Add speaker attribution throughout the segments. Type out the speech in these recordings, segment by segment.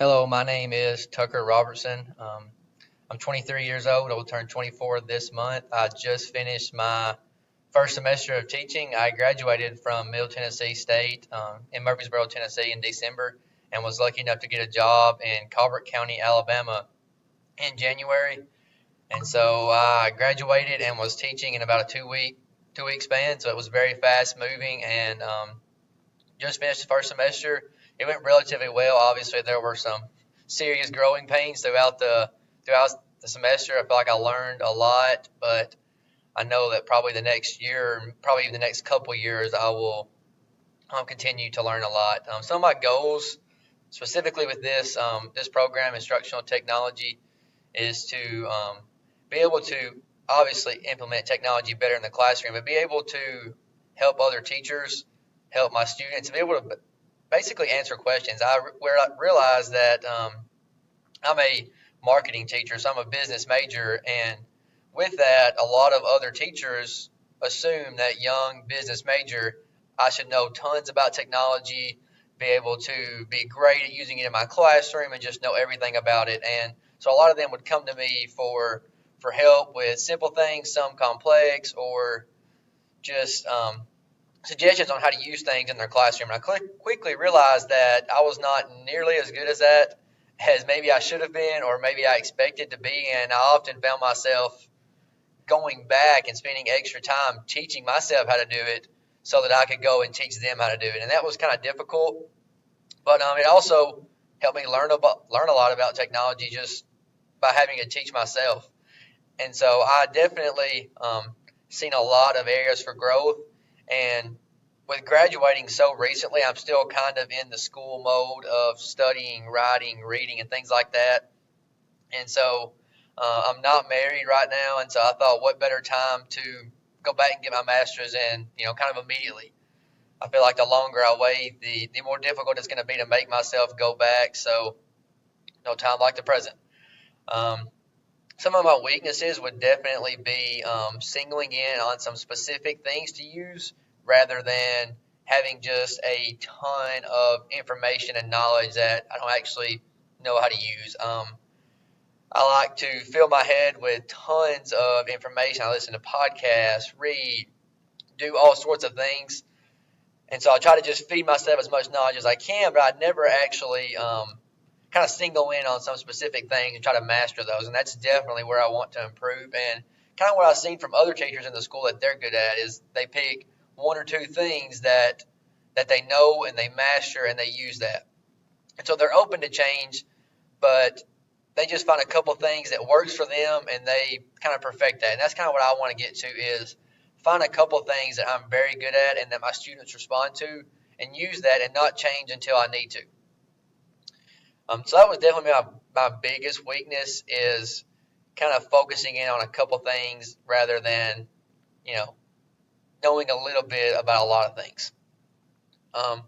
Speaker 1: Hello, my name is Tucker Robertson. I'm 23 years old. I will turn 24 this month. I just finished my first semester of teaching. I graduated from Middle Tennessee State in Murfreesboro, Tennessee in December and was lucky enough to get a job in Colbert County, Alabama in January. And so I graduated and was teaching in about a two week span. So it was very fast moving and just finished the first semester. It went relatively well. Obviously, there were some serious growing pains throughout the semester. I feel like I learned a lot, but I know that probably the next year, probably even the next couple of years, I will continue to learn a lot. Some of my goals, specifically with this program, instructional technology, is to be able to obviously implement technology better in the classroom, but be able to help other teachers, help my students, and be able to basically answer questions. Where I realized that I'm a marketing teacher, so I'm a business major, and with that, a lot of other teachers assume that young business major, I should know tons about technology, be able to be great at using it in my classroom, and just know everything about it. And so a lot of them would come to me for help with simple things, some complex, or just suggestions on how to use things in their classroom. And I quickly realized that I was not nearly as good as that as maybe I should have been or maybe I expected to be. And I often found myself going back and spending extra time teaching myself how to do it so that I could go and teach them how to do it. And that was kind of difficult, but it also helped me learn a lot about technology just by having to teach myself. And so I definitely seen a lot of areas for growth. And with graduating so recently, I'm still kind of in the school mode of studying, writing, reading, and things like that. And so I'm not married right now. And so I thought, what better time to go back and get my master's in, kind of immediately. I feel like the longer I wait, the more difficult it's going to be to make myself go back. So no time like the present. Um, some of my weaknesses would definitely be singling in on some specific things to use rather than having just a ton of information and knowledge that I don't actually know how to use. I like to fill my head with tons of information. I listen to podcasts, read, do all sorts of things. And so I try to just feed myself as much knowledge as I can, but I never actually kind of single in on some specific thing and try to master those. And that's definitely where I want to improve. And kind of what I've seen from other teachers in the school that they're good at is they pick one or two things that they know and they master and they use that. And so they're open to change, but they just find a couple things that works for them and they kind of perfect that. And that's kind of what I want to get to is find a couple things that I'm very good at and that my students respond to and use that and not change until I need to. So that was definitely my biggest weakness is kind of focusing in on a couple things rather than, you know, knowing a little bit about a lot of things. Um,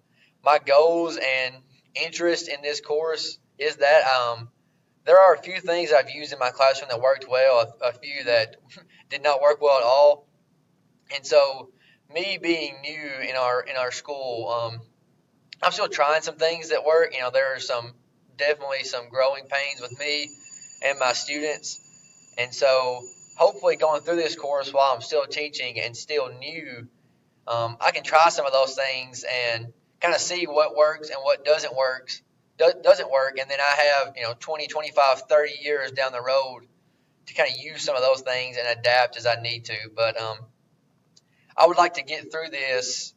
Speaker 1: my goals and interest in this course is that there are a few things I've used in my classroom that worked well, a few that did not work well at all. And so me being new in our school, I'm still trying some things that work. There are definitely some growing pains with me and my students. And so hopefully going through this course while I'm still teaching and still new, I can try some of those things and kind of see what works and what doesn't work. And then I have, 20, 25, 30 years down the road to kind of use some of those things and adapt as I need to. But I would like to get through this,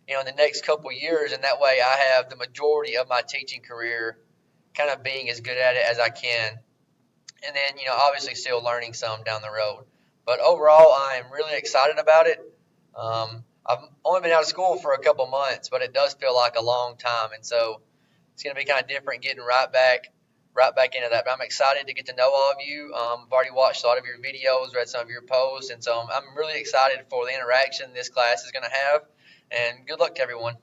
Speaker 1: in the next couple of years. And that way I have the majority of my teaching career kind of being as good at it as I can. And then, obviously still learning some down the road. But overall, I am really excited about it. I've only been out of school for a couple months, but it does feel like a long time. And so it's going to be kind of different getting right back into that. But I'm excited to get to know all of you. I've already watched a lot of your videos, read some of your posts. And so I'm really excited for the interaction this class is going to have. And good luck to everyone.